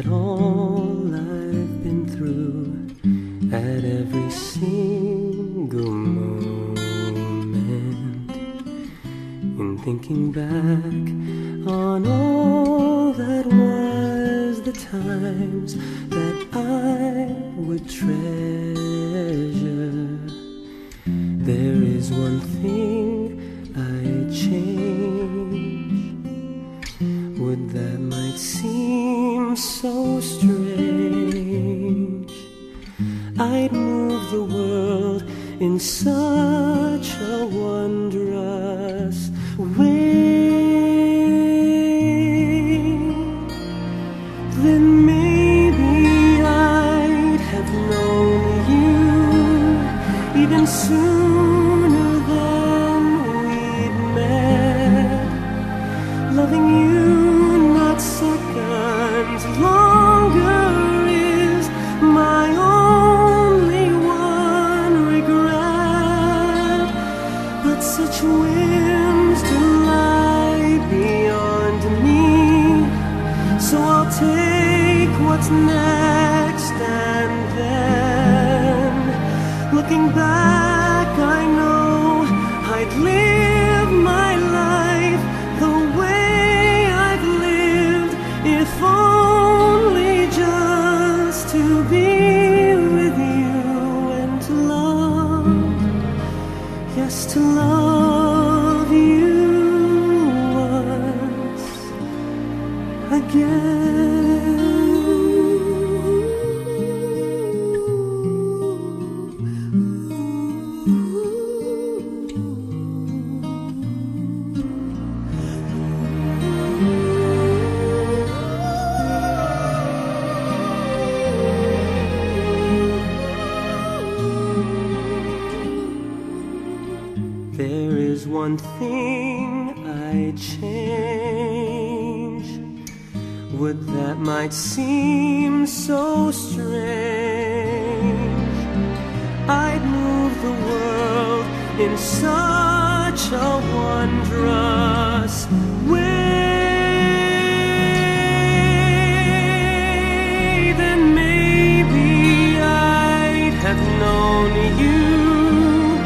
at all I've been through, at every single moment. In thinking back on all that was, the times that I would treasure, there is one thing I'd change. Would that might seem so strange, I'd move the world in such a wondrous way. Then maybe I'd have known you even sooner than we'd met, loving you not seconds longer is my only one regret. But such whims to lie beyond me, so I'll take what's next, and then looking back I know I'd live my life the way I've lived, if only just to be with you and to love, yes, to love you once again. There is one thing I'd change. Would that might seem so strange, I'd move the world in such a wondrous way. Then maybe I'd have known you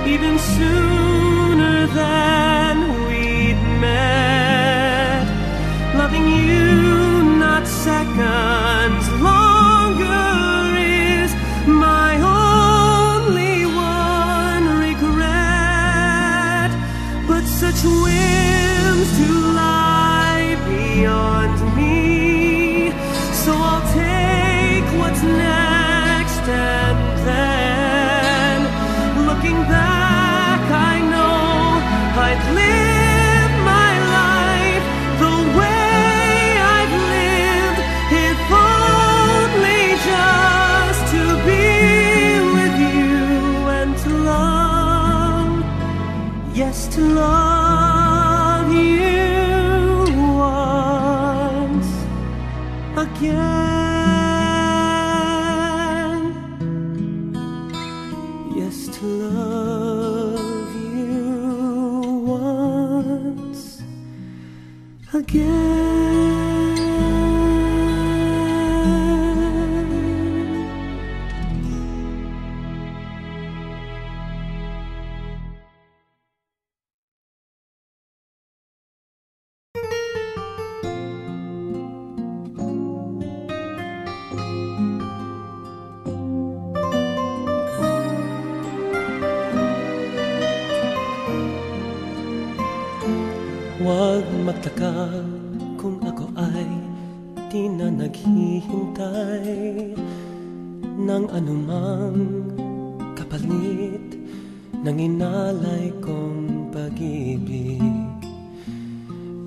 even sooner than we'd met, loving you not seconds longer is my only one regret. But such whims to lie beyond me, so I'll take what's next, and then looking back I know I'd live my life the way I've lived, if only just to be with you and to love, yes, to love you once again, yes, to love you once again. Huwag magtaka kung ako ay di na naghihintay ng anumang kapalit ng inalay kong pag-ibig.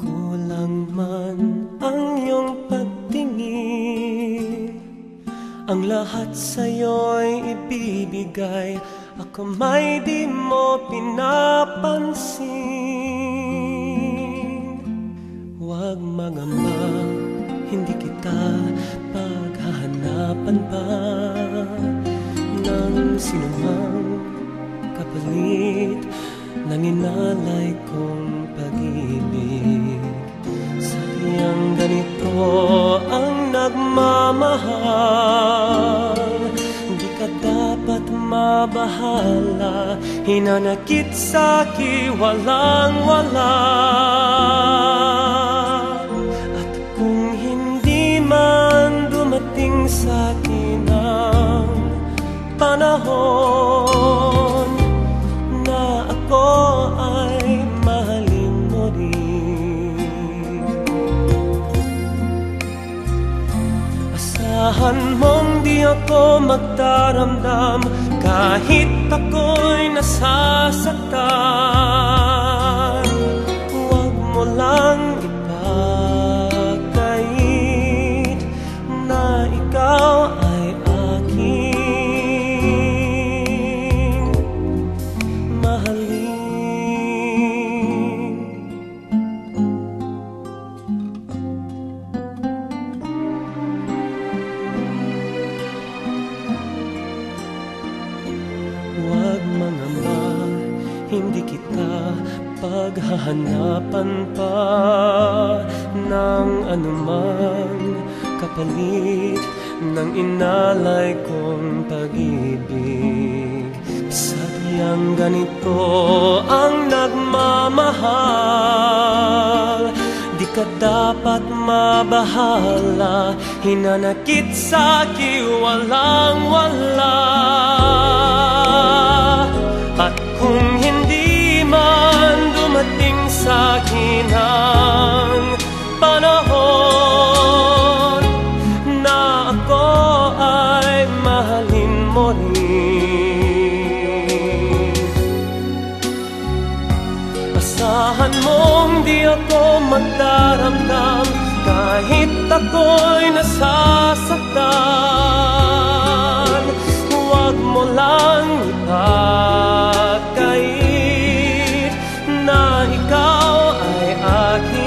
Kulang man ang iyong pagtingin, ang lahat sa'yo'y ibibigay, ako may di mo pinapansin. Huwag mangamba, hindi kita paghahanapan pa ng sinumang kapalit ng inalay kong pag-ibig. Sayang ganito ang nagmamahal mabahala, hinanakit sa'ki walang-wala. At kung hindi man dumating sa'kin ang panahon na ako ay mahalin mo rin, asahan mong di ako magdaramdam kahit ako'y nasasaktan. Huwag mo lang ipagkait na ikaw ay aking mahalin. Huwag mangamba, hindi kita paghahanapan pa ng anumang kapalit ng inalay kong pag-ibig. Sadyang ganito ang nagmamahal, di ka dapat mabahala, hinanakit sa'ki walang-wala. At kung hindi man dumating sa'kin ang panahon na ako ay mahalin mo rin, asahan mong di ako magdaramdam kahit ako'y nasasaktan. Huwag mo lang ipagkait na ikaw ay aking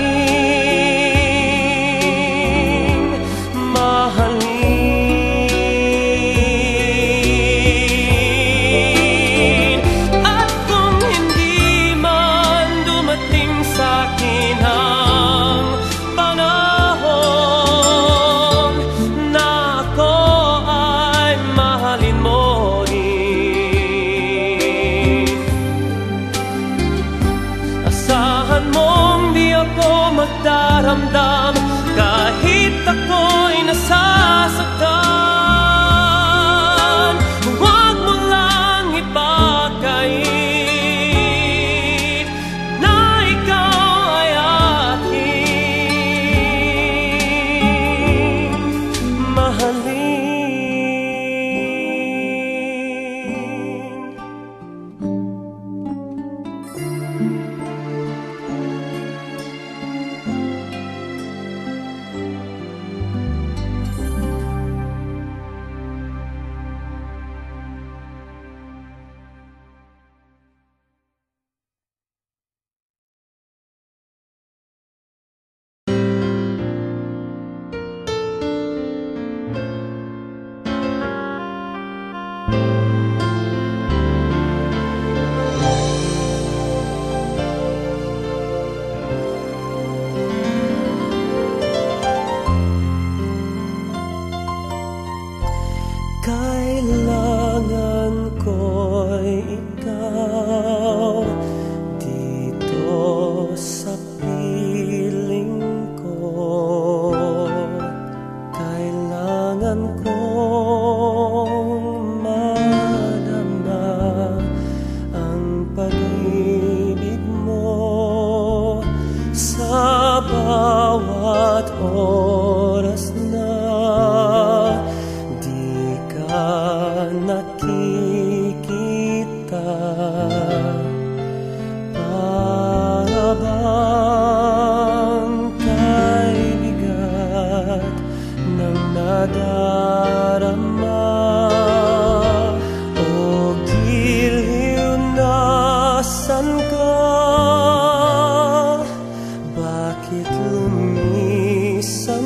mahalin. At kung hindi man dumating sa'kin ang panahon na ako ay mahalin mo rin, asahan mong di ako magdaramdam kahit ako'y nasasaktan. Huwag mo lang ipagkait na ikaw ay aking mahalin. Kailangan ko'y ikaw dito sa piling ko. Kailangan kong madama ang pag-ibig mo sa bawat oras na nakikita. Para bang kay bigat ng nadarama o giliw nasan ka? Bakit lumisan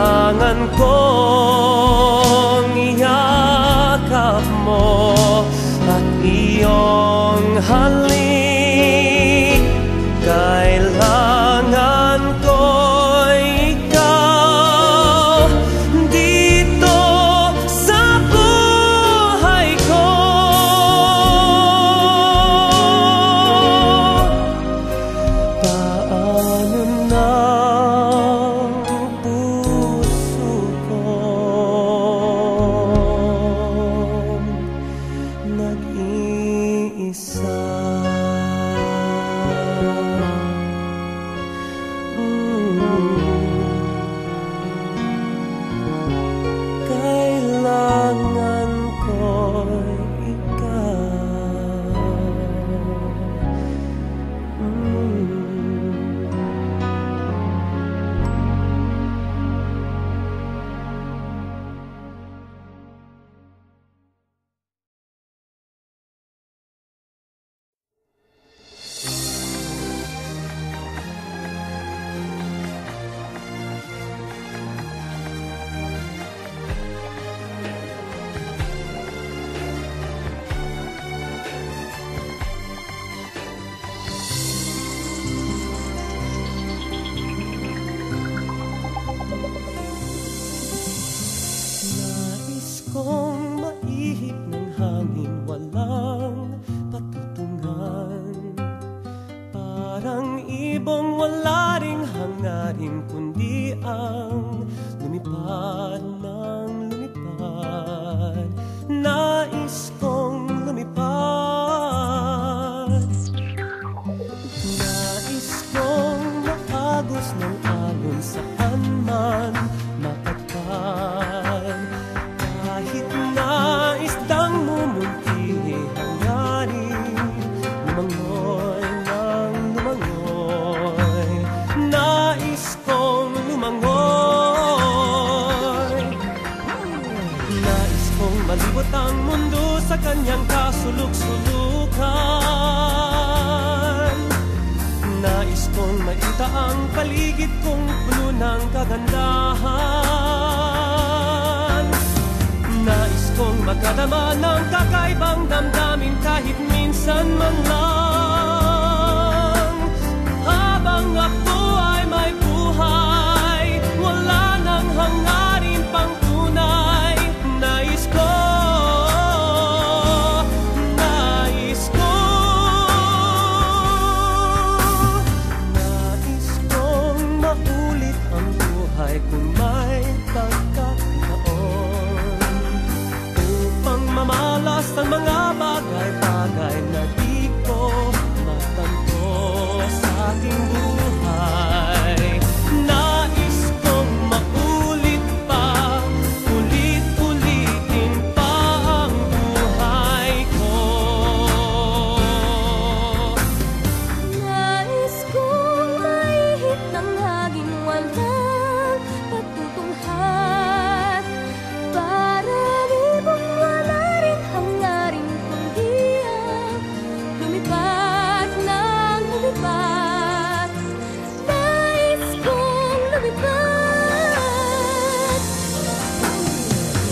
Kailangan kong iyakap mo at iyong halik. Kailangan ko ikaw dito sa buhay ko. Paano na puso ko nag-iisa? Kailangan ko ikaw. Nais kong maihip ng hangin, walang patutungan. Parang ibong wala ring hangarin, kundi ang lumipad ng lumipad. Nais kong lumipad. Nais kong maagos ng alon saan man mapadpad. Kahit na isdang mumunti, hangarin lumangoy ng lumangoy. Nais kong lumangoy. Nais kong malibot ang mundo sa kanyang kasuluk-sulukan. Nais kong makita ang paligid kong puno ng kagandahan. Nais kong makadama ng kakaibang damdamin kahit minsan man lang. Habang ako ay may buhay, wala nang hangarin pang tunay. Nais ko, nais ko, nais kong maulit ang buhay kung may pagkakataon, upang mamalas ang mga bagay-bagay na di ko matanto sa aking buhay. Nais kong maulit pa, ulit-ulitin pa ang buhay ko. Nais kong maihip ng hangin, walang patutunghan. Parang ibong wala ring hangarin, kundi ang lumipad ng lumipad. Nais kong lumipad.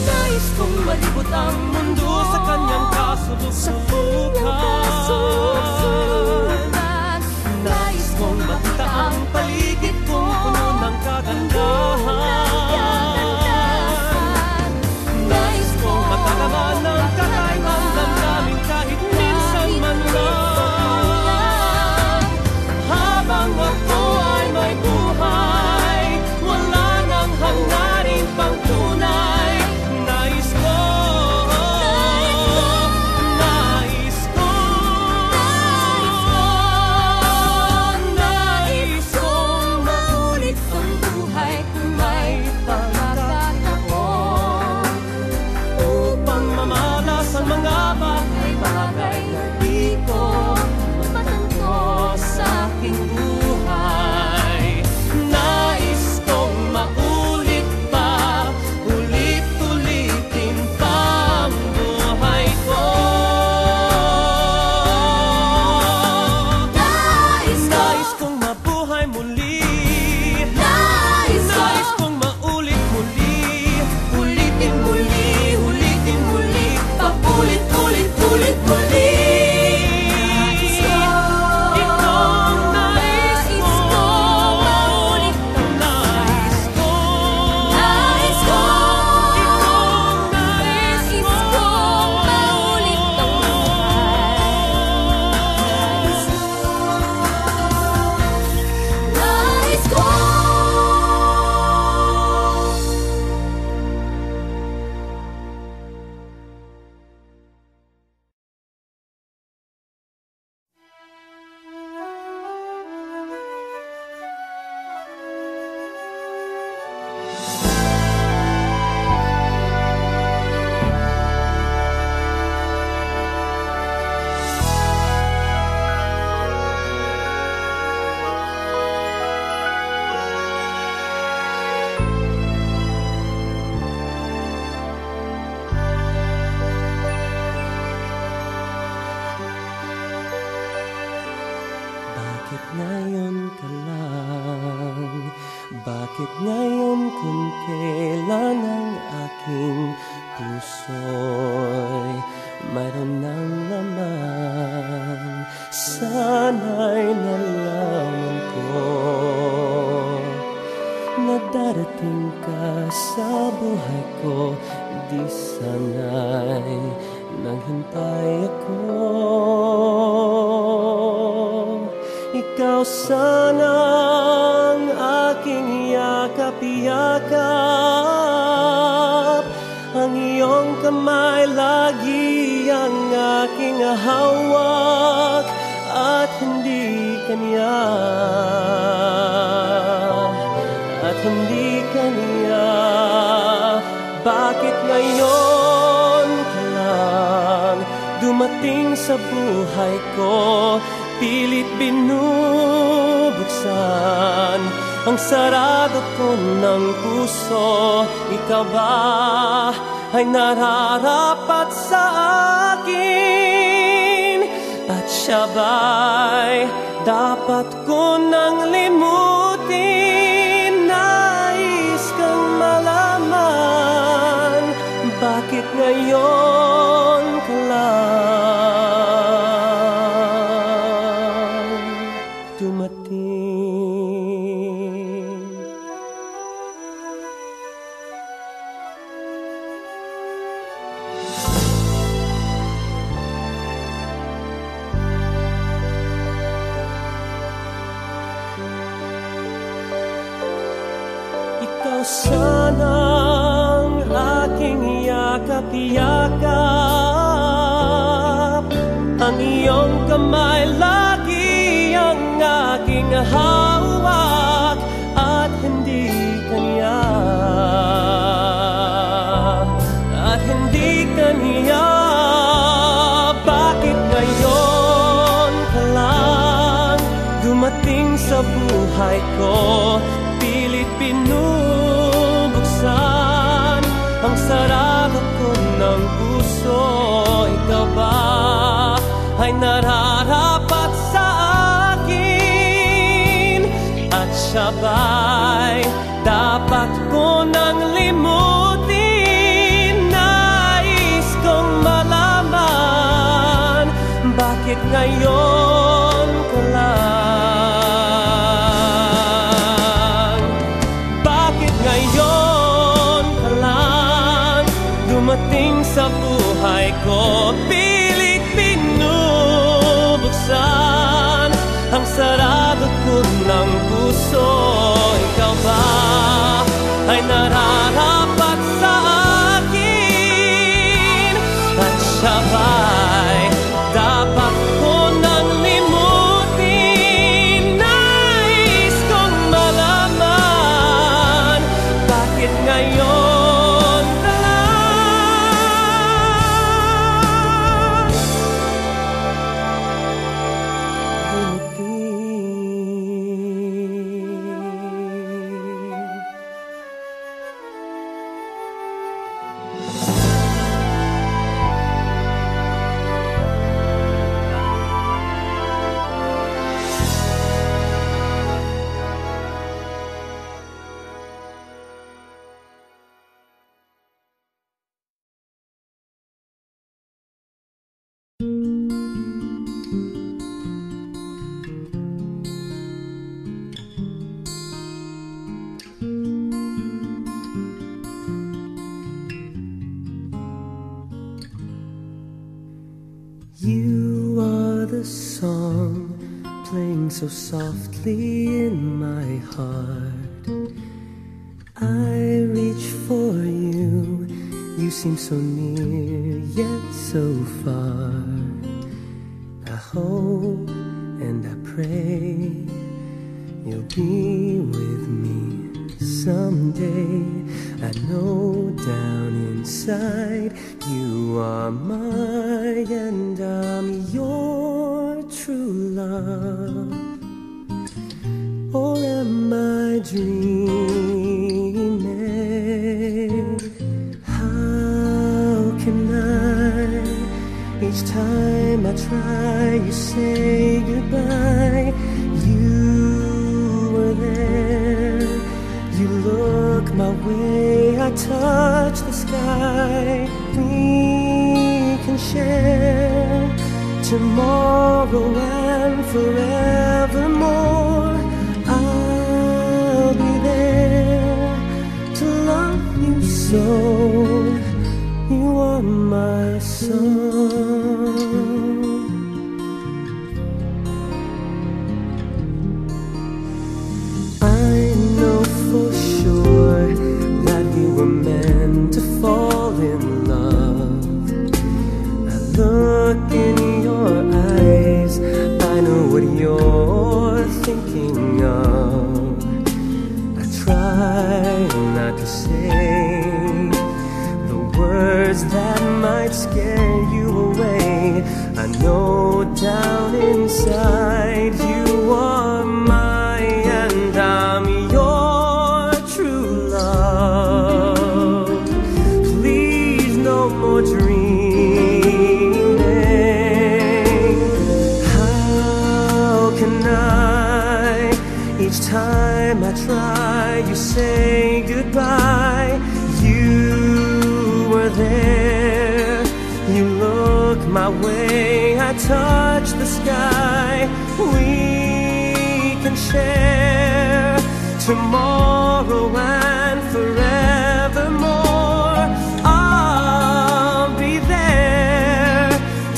Nais kong malibot ang mundo sa kanyang kasuluk-sulukan. Nais kong makita ang paligid kong puno ng kagandahan. Nais kong makadama ng kakaibang damdamin kahit minsan man lang. Habang ako ay may buhay, wala nang hangarin pang tunay. Nais ko, nais ko, nais buhay ko, di sana'y naghintay ako. Ikaw sanang aking yakap-yakap, ang iyong kamay lagi ang aking hawak, at hindi kanya, at hindi kanya. Bakit ngayon ka lang dumating sa buhay ko, pilit binubuksan ang sarado ko ng puso? Ikaw ba ay nararapat sa akin? At siya ba'y dapat ko nang limutin? Nais kang malaman, bakit ngayon ka lang dumating? Ikaw sanang aking yakap-yakap, ang iyong kamay lagi ang aking hawak, at hindi kanya, at hindi kanya. Bakit ngayon ka lang dumating sa buhay ko, pilit binubuksan ang sarado ko ng puso? Ikaw ba ay nararapat sa akin? At siya ba'y dapat ko nang limutin? Nais kong malaman, bakit ngayon ka lang? Bakit ngayon ka lang dumating sa buhay ko, pilit binubuksan ang sarado ko ng puso? Ikaw ba ay nararapat sa akin? At siya ba'y dapat ko nang limutin? Nais kong malaman, bakit ngayon ka lang dumating? You are the song playing so softly in my heart. I reach for you, you seem so near yet so far. I hope and I pray you'll be with me someday. I know down inside you are mine and I'm your true love. Or am I dreaming? How can I? Each time I try, you say goodbye. You were there. You look my way, I touch the sky. We can share tomorrow and forevermore. I'll be there to love you so. so you are my song. I know for sure that we were meant to fall in love. I look in your eyes, I know what you're thinking of. I try not to say the words that might scare you away. I know down inside you are mine, and I'm your true love. Please, no more dreaming. How can I, each time I try, you say goodbye. You were there, you look my way, I touch the sky. We can share tomorrow and forevermore. I'll be there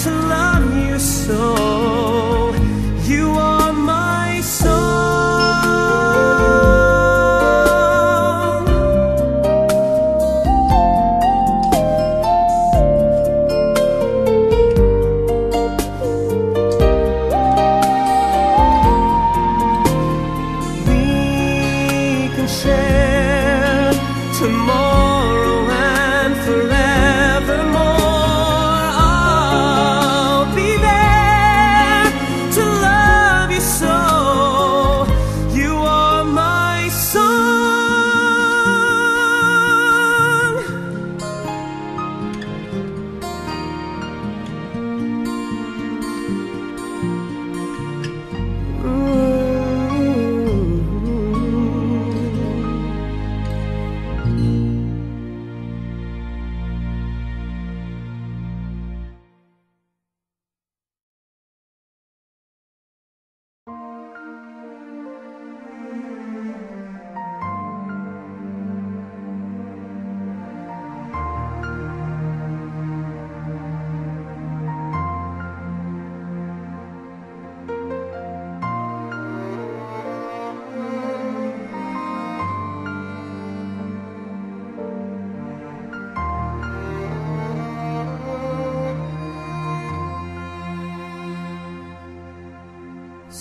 to love you so. You are my song. Share tomorrow and forevermore. I'll be there to love you so. You are my song.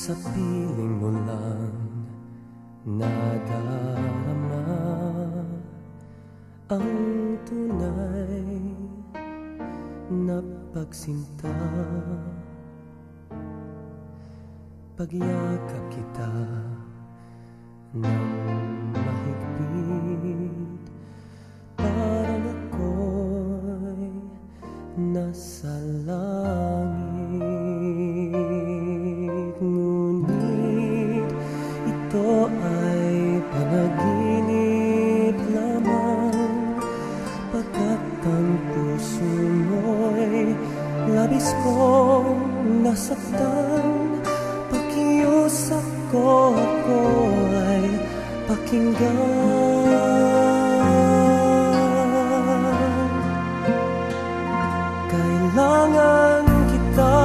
Sa piling mo lang nadarama ang tunay na pagsinta. Pagyakap kita ng mahigpit, parang ako'y nasa langit. Ngunit ito ay panaginip lamang, pagkat ang puso mo'y labis kong nasaktan. Pakiusap ko, ako ay pakinggan. Kailangan kita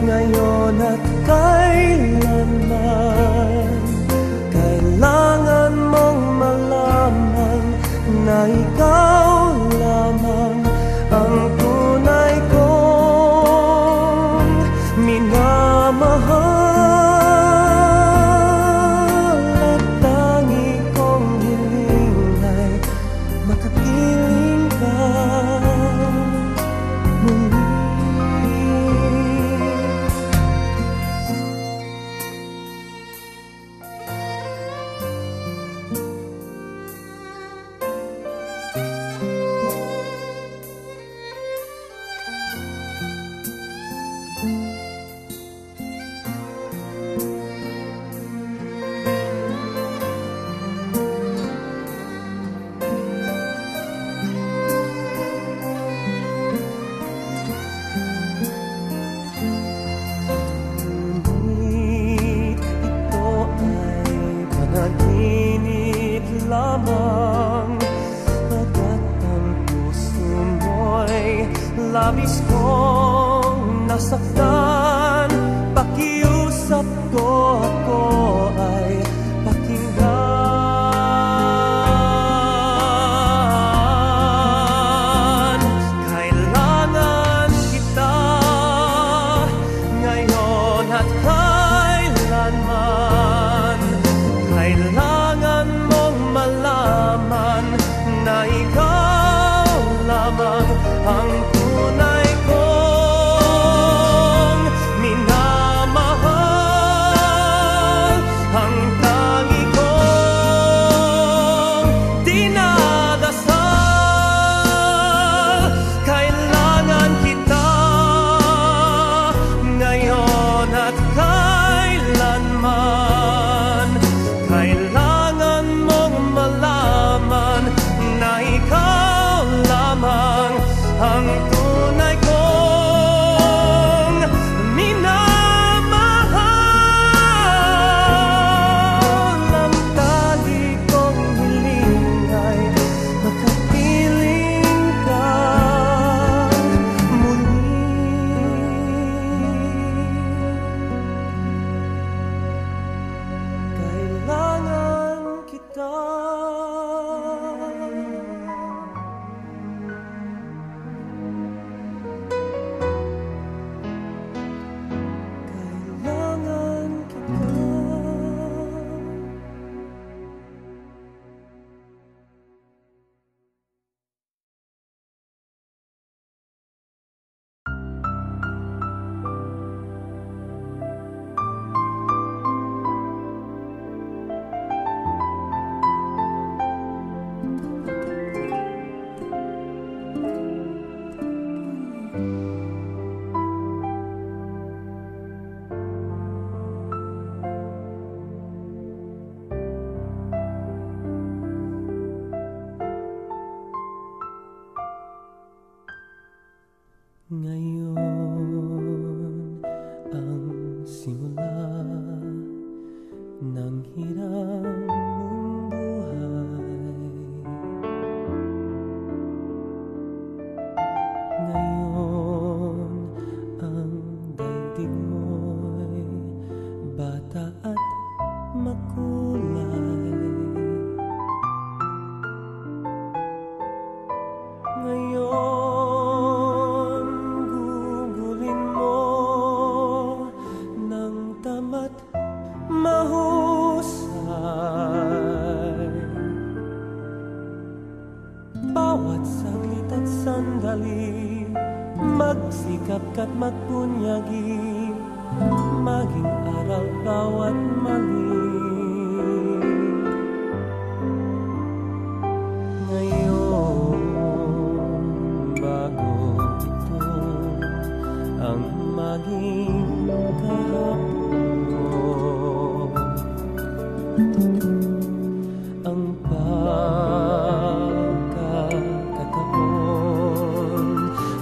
ngayon at kailanman. Kailangan mong malaman na ikaw lamang ang tunay kong minamahal. At tangi kong hiling ay makapiling ka muli. labis kong nasaktan, pakiusap ko ako ay pakinggan. Kailangan kita ngayon at kailanman. Kailangan mong malaman na ikaw lamang ang tunay kong minamahal, ang tangi kong dinadasal. Kailangan kita ngayon at kailanman. Kailangan mong malaman na ikaw lamang ang tunay kong minamahal. Ang tali kong hiling ay makapiling ka muli. Kailangan kita. Kailangan kita. Ngayon ang simula ng hirang mong buhay. Ngayon ang daigdig mo'y bata at makulay. Ngayon gugulin mo ng tama't mahusay. Bawat saglit at sandali, magsikap ka't magpunyagi, maging aral bawat mali. Ngayon bago ito ang maging kahapon, ang pagkakataon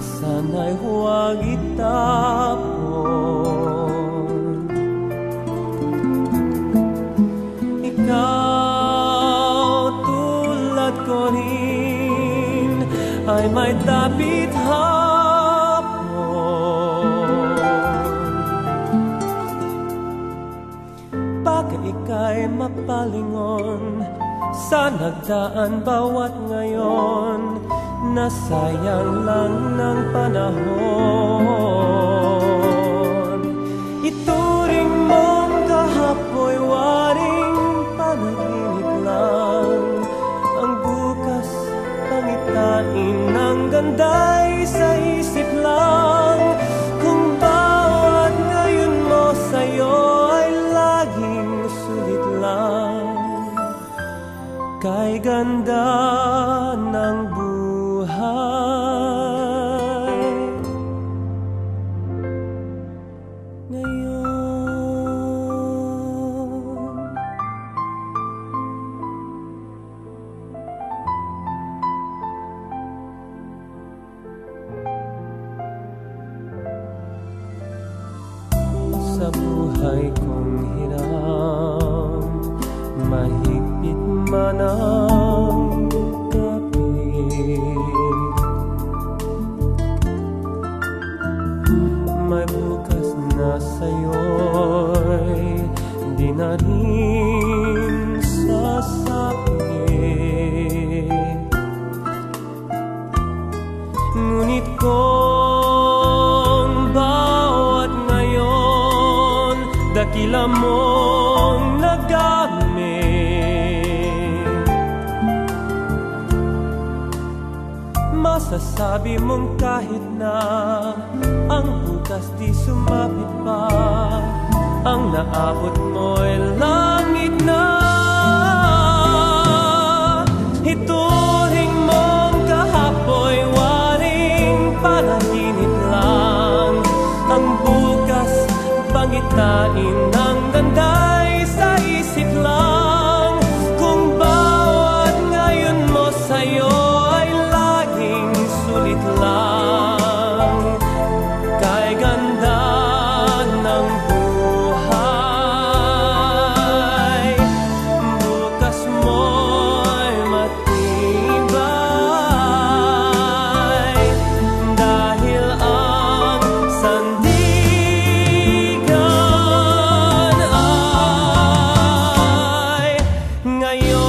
sana'y huwag itapon. Ikaw tulad ko rin ay may dapit hapon. Baka ika'y mapalingon sa nagdaan bawat ngayon, nasayang lang ng panahon. Ituring mong kahapoy waring panaginip lang, ang bukas pangitain ng ganda'y sa isip lang. Kung bawat ngayon mo sa'yo ay laging sulit lang, kay ganda ng buhay. Ngayon sa buhay kong hiram, mahigpit man ang gabi, ginit kong bawat ngayon, dakila mong nagamit. Masasabi mong kahit na ang bukas di sumapit pa, ang naabot mo'y langit na. Ituring mong kahapoy waring panaginip lang, ang bukas pangitain ng danday sa isip lang. Kung bawat ngayon mo sa'yo ay laging sulit lang, kay ganda ng buhay, bukas mo'y matibay, dahil ang sandigan ay ngayon.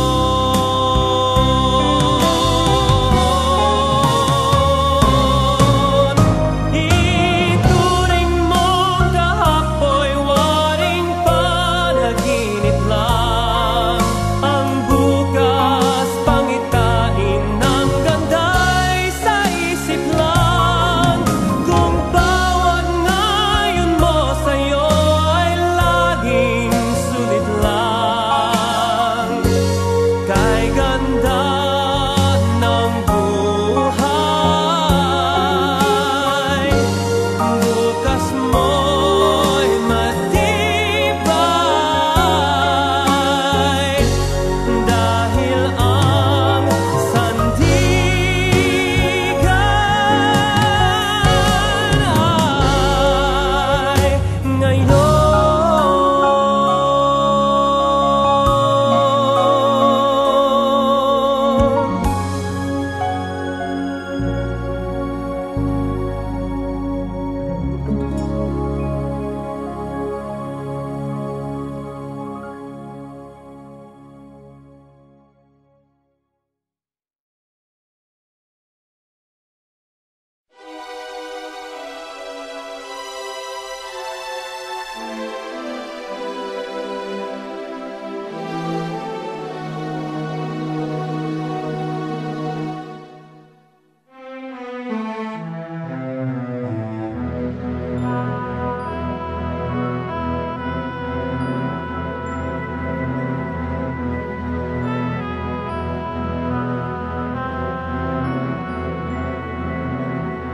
Ituring mong kahapoy waring panaginip lang, ang bukas pangitain ng ganday sa isip lang. Kung bawat ngayon mo sa'yo ay laging sulit lang, kay ganda ng buhay, bukas mo'y matibay, dahil ang sandigan ay ngayon.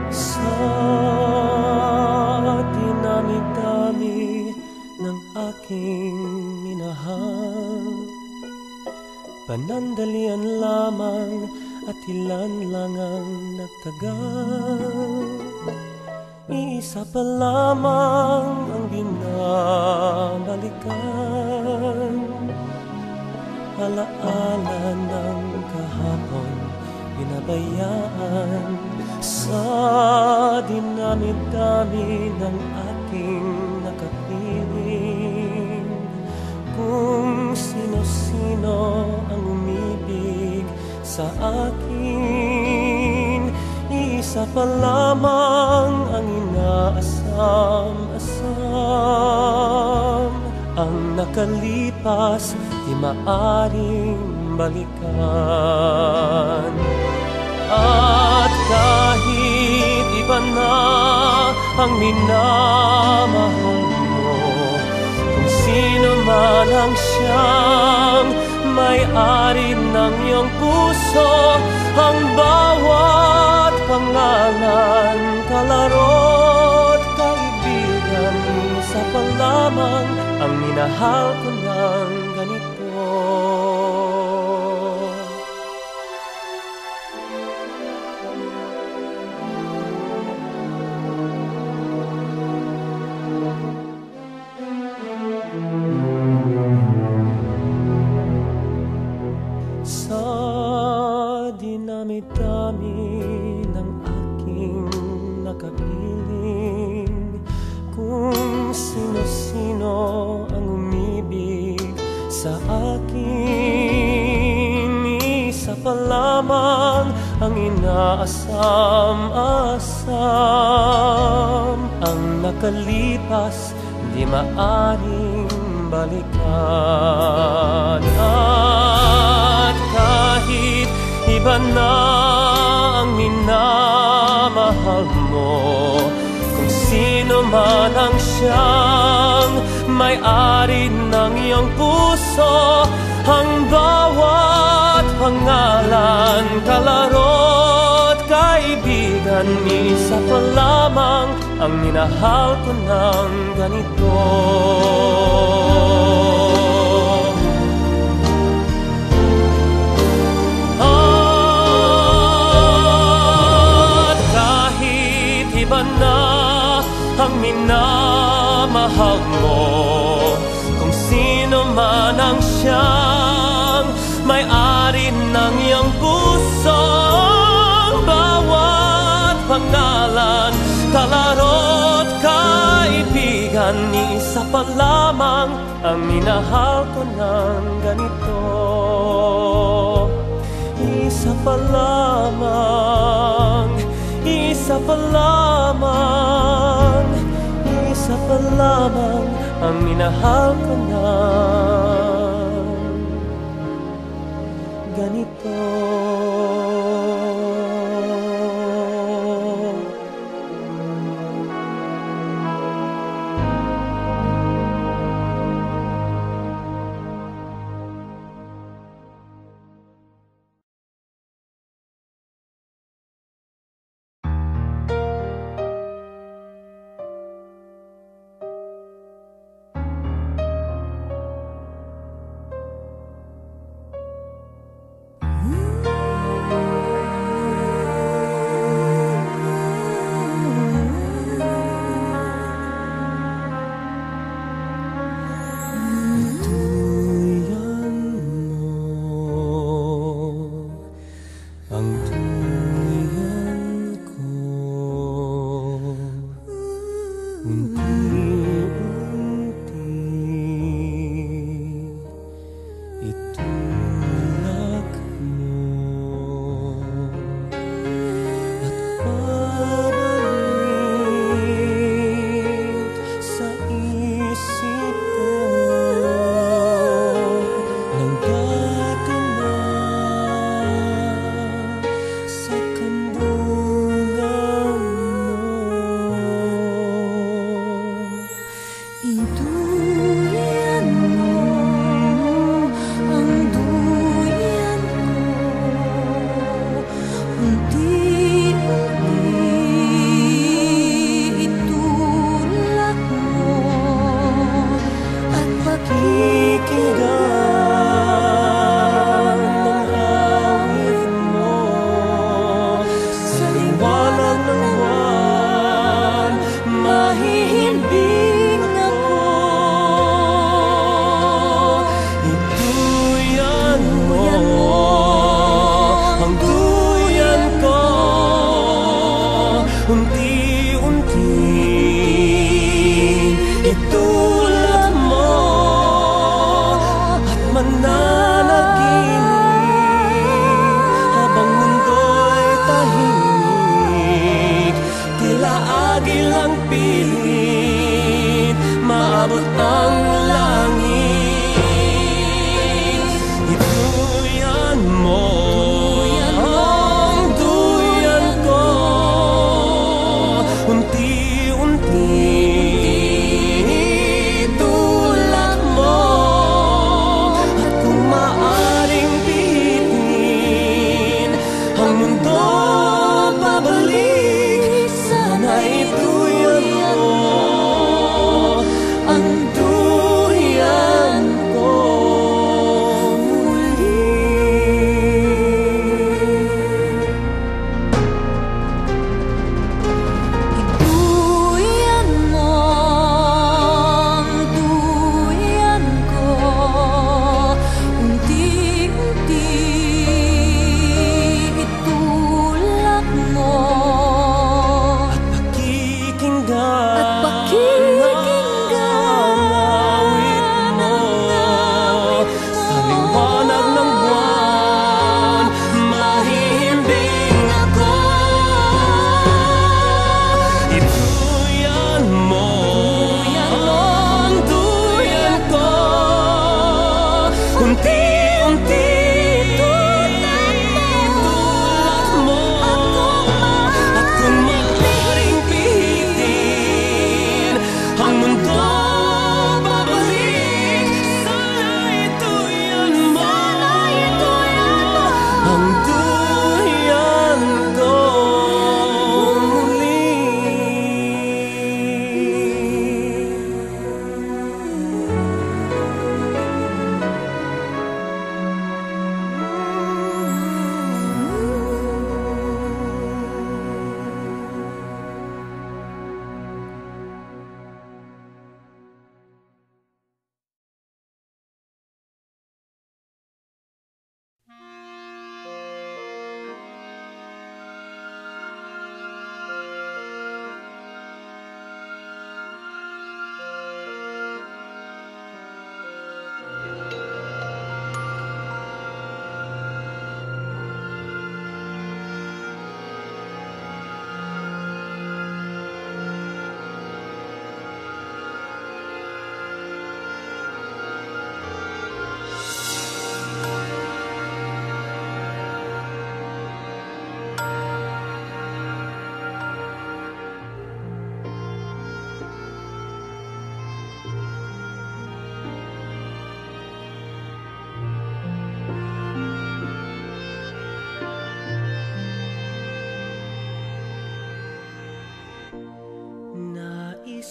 Sa dinami-dami ng aking minahal, panandalian lamang at ilan lang ang nagtagal. Isa pa lamang ang binabalikan, alaala ng kahapon binabayaan. Sa dinami-dami ng aking nakapiling, kung sino-sino ang umibig sa akin, isa pa lamang ang inaasam-asam. Ang nakalipas di maaring balikan, at kahit iba na ang minamahal mo, kung sino man ang siyang may-ari ng iyong puso, ang bawat pangalan, kalaro't kaibigan, isa pa lamang ang minahal ko ng ganito. Sa dinami-dami ng aking nakapiling, kung sino-sino ang umibig sa akin, isa pa lamang ang inaasam-asam. Ang nakalipas di maaring balikan. At kahit iba na ang minamahal mo, kung sino man ang siyang may-ari ng iyong puso, ang bawat pangalan, kalaro't kaibigan, isa pa lamang ang minahal ko ng ganito. At kahit iba na ang minamahal mo, kung sino man ang siyang may-ari ng iyong puso, ang bawat pangalan, kalaro't kaibigan, isa pa lamang ang minahal ko ng ganito. Isa pa lamang, isa pa lamang, isa pa lamang ang minahal ko ng ganito. Unti-unti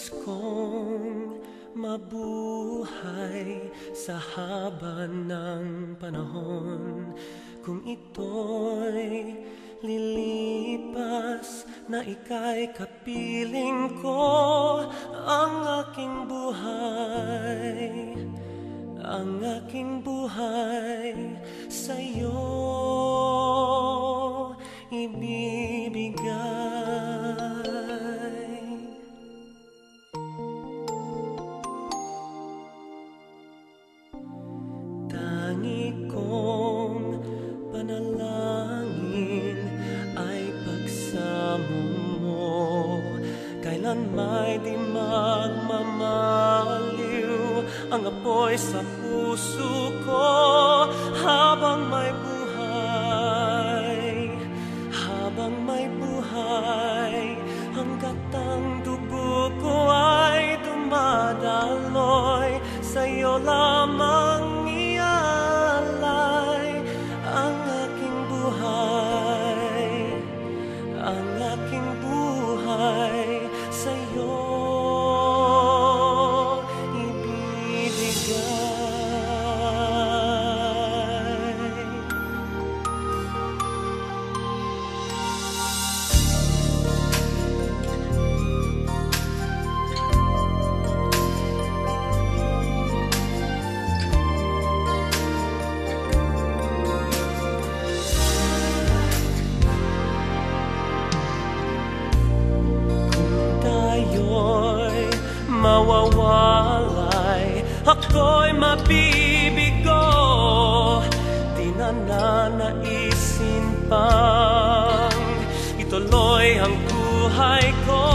Nais kong mabuhay sa haba ng panahon. Kung ito'y lilipas na ika'y kapiling ko, ang aking buhay sa'yo ibibigay. Tangi kong panalangin ay pagsamo mo, kailan may di magmamaliw ang apoy sa puso ko. Habang may buhay, hanggat ang dugo ko ay dumadaloy, sa'yo lamang ialay ang aking buhay sa'yo ibibigay. Mawawalay, ako'y mabibigo, di na nanaisin pang ituloy ang buhay ko.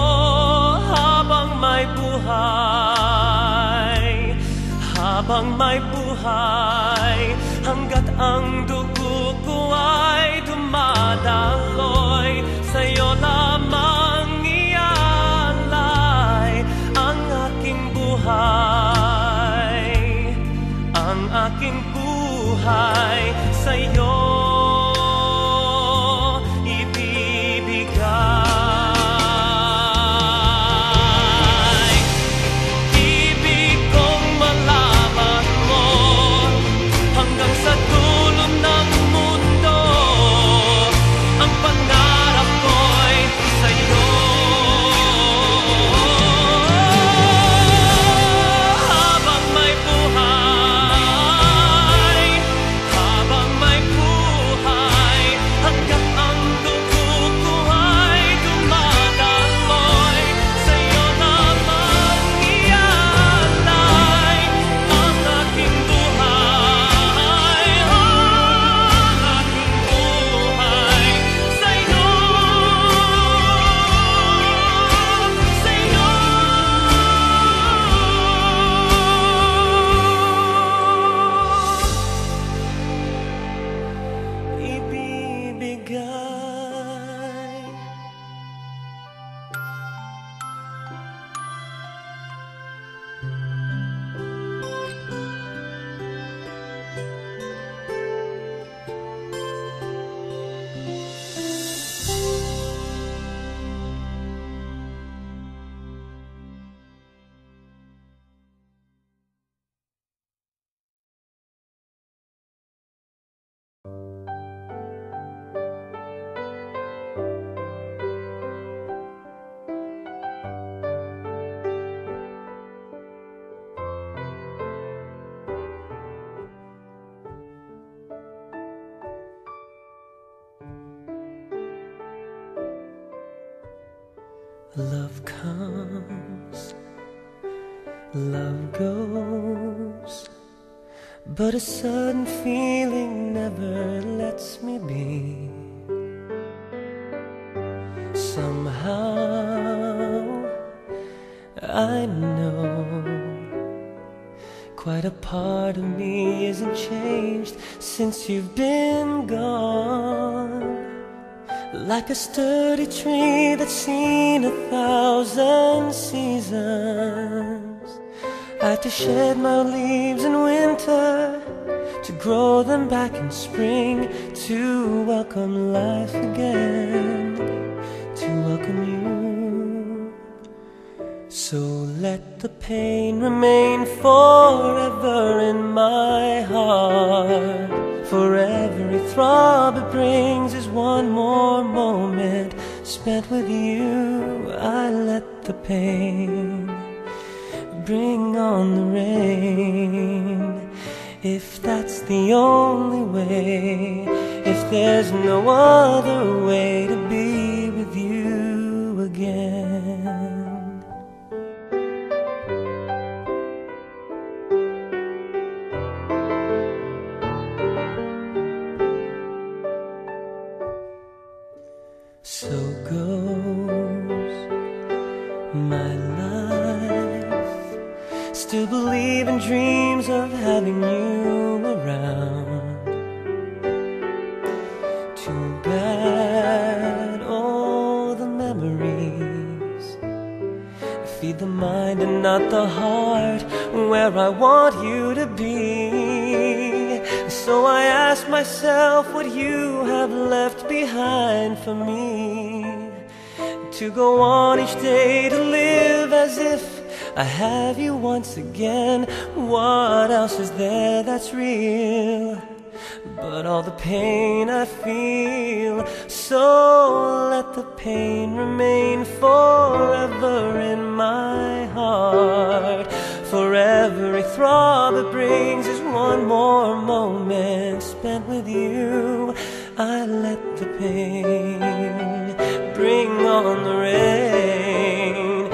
Habang may buhay, hanggat ang dugo ko ay dumadaloy, sa'yo lamang ialay ang aking buhay sa'yo ibibigay. Ibig kong malaman mo hanggang sa dulo ng mundo, ang pangarap ko'y sa'yo. Love comes, love goes, but a sudden feeling never lets me be. Somehow I know quite a part of me isn't changed since you've been gone. Like a sturdy tree that's seen 1,000 seasons, I had to shed my leaves in winter to grow them back in spring, to welcome life again, to welcome you. So let the pain remain forever in my heart. For every throb it brings is one more moment spent with you. I let the pain bring on the rain. If that's the only way, if there's no other way to be with you again. So goes my life, still believe in dreams of having you around. Too bad all the memories feed the mind and not the heart, where I want you to be. So I ask myself what you have left behind for me, to go on each day, to live as if I have you once again. What else is there that's real but all the pain I feel? So let the pain remain forever in my heart. For every throb it brings is one more moment spent with you. I let the pain bring on the rain.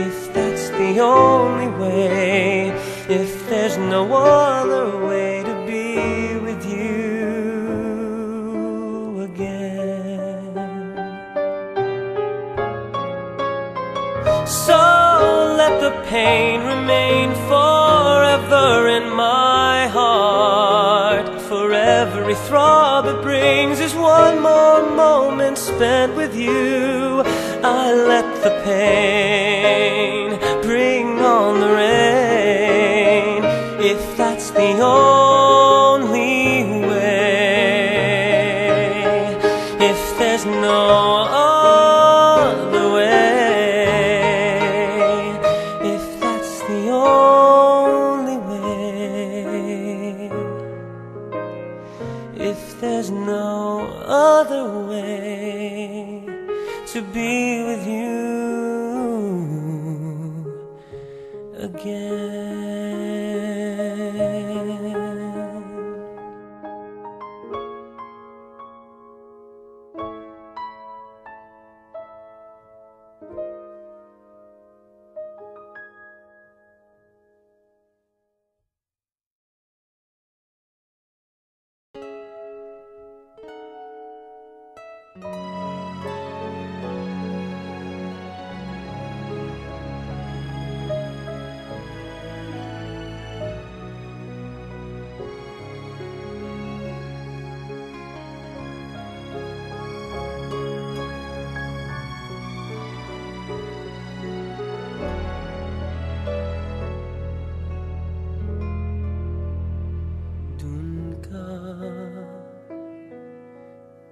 If that's the only way, if there's no other way to be with you again. So let the pain remain forever in my heart. For every throb it brings is one more moment spent with you. I let the pain bring on the rain. If that's the only way, if there's no other way, if that's the only way, if there's no other way to be with you again.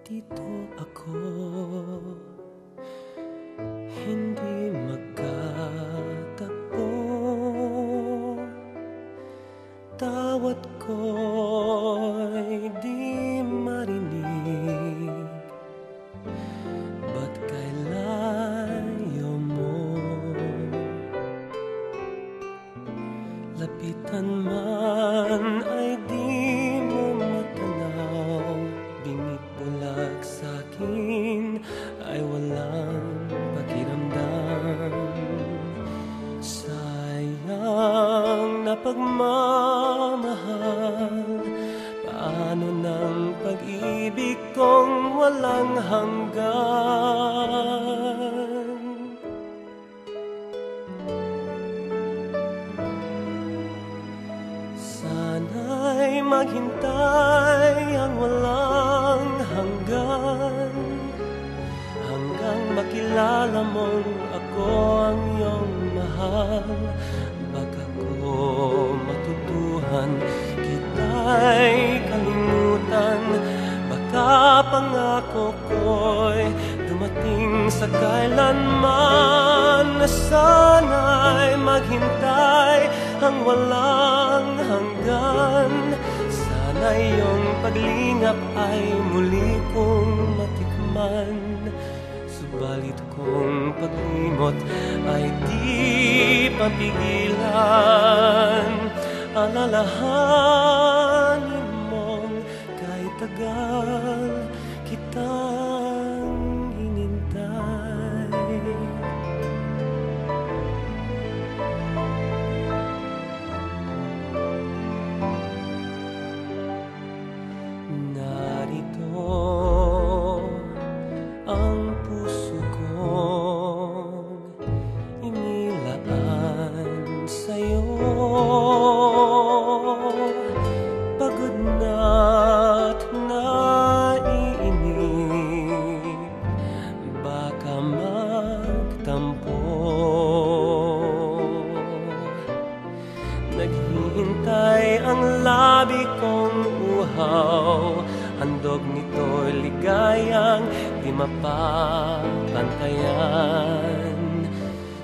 Dito ako, hindi magkatagpo. Tawad ko'y di marinig, ba't kay layo mo? Lapitan man ay di mo matanaw, bingit bulag sa'kin ay walang pakiramdam. Sayang na pagmamahal, paano ng pag-ibig kong walang hanggan? Sana'y maghintay ang walang hanggan, hanggang makilala mong ako ang iyong mahal. Baka ko matutuhan kita'y kalimutan, baka pangako ko'y dumating sa kailanman. na sana'y maghintay ang walang hanggan. Sana iyong paglingap ay muli kong matikman. Subalit kung paglimot ay di papigilan, alalahanin mong kahit tagal kitang hinintay. Narito ang puso kong inilaan sa'yo. Pagod na't naiinip, baka magtampo. Naghihintay ang labi kong uhaw, handog nito'y ligayang di mapapantayan.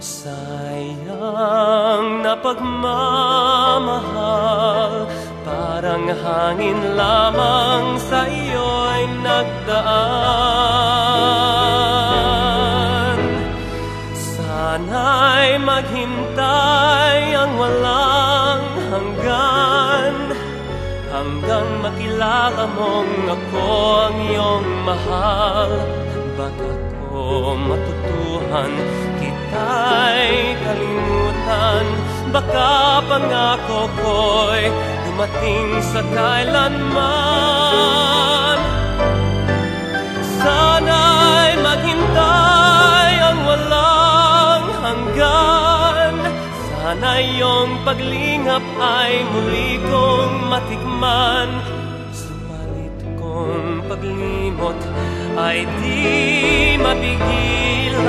Sayang na pagmamahal, parang hangin lamang sa iyo'y nagdaan. Sana'y maghintay ang walang hanggan, hanggang makilala mong ako ang iyong mahal. Baka ko matutuhan kita'y kalimutan, baka pangako ko'y dumating sa kailanman. Sana'y maghintay ang walang hanggan, sana iyong paglingap ay muli kong matikman. Subalit kung paglimot ay di mapigilan,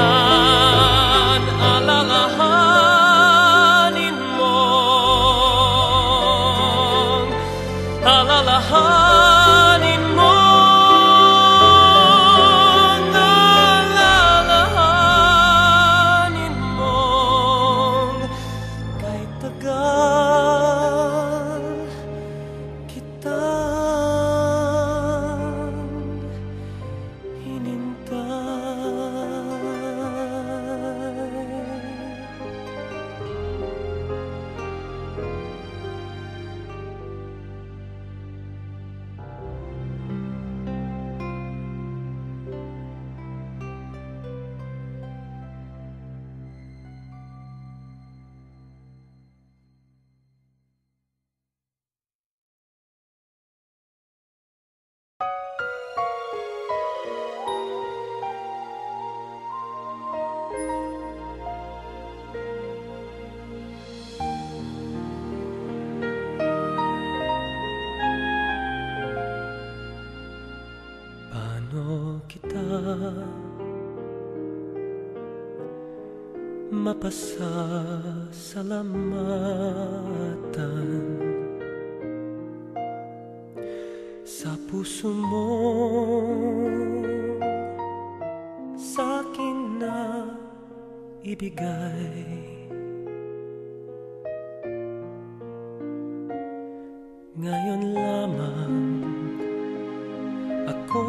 alalahanin mong, alalahanin mong, alalahanin mong kahit tagal kitang hinintay. Paano kita mapasasalamatan sa puso mo sa'kin na ibigay? Ngayon lamang ako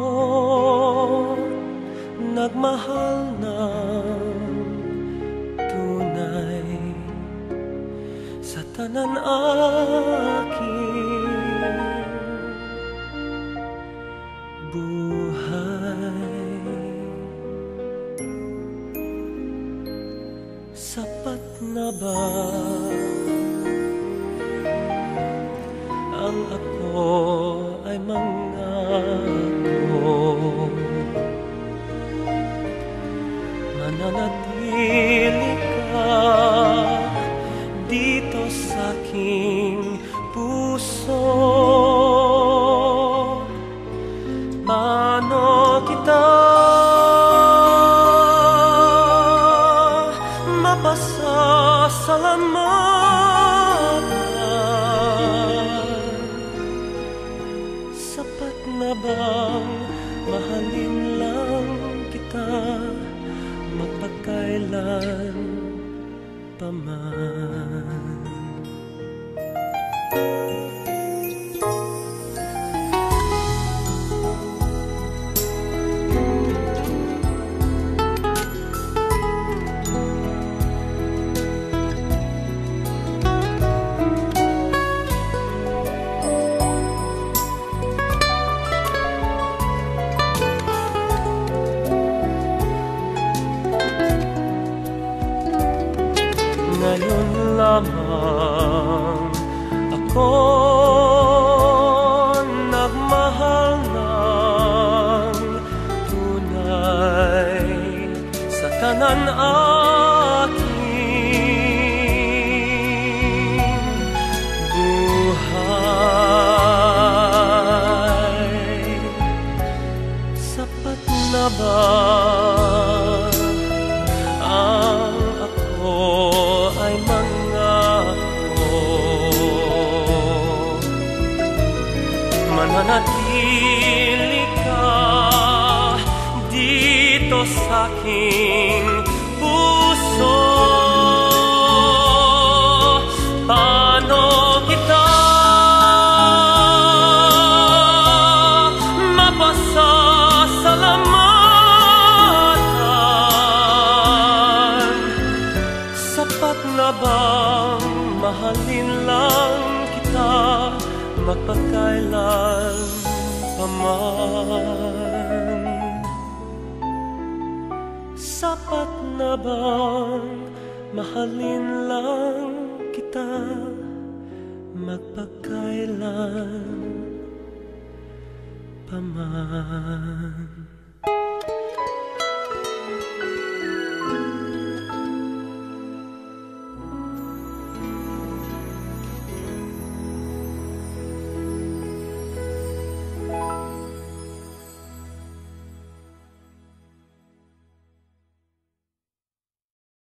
nagmahal ng tunay sa tanan aking buhay. Sapat na ba ang ako ay mangako? Mananatili ka dito sa aking puso. Paano kita mapasasalamatan? Sapat na bang mahalin lang kita magpagkailan? paman. Ngayon lamang ako nagmahal ng tunay sa kanan aking buhay. Sapat na ba ang ako ay mangako, mananatili ka dito sa aking puso? Paano kita mapasasalamatan? Sapat na bang mahalin lang kita magpakailan paman? Sapat na bang mahalin lang kita magpakailan paman?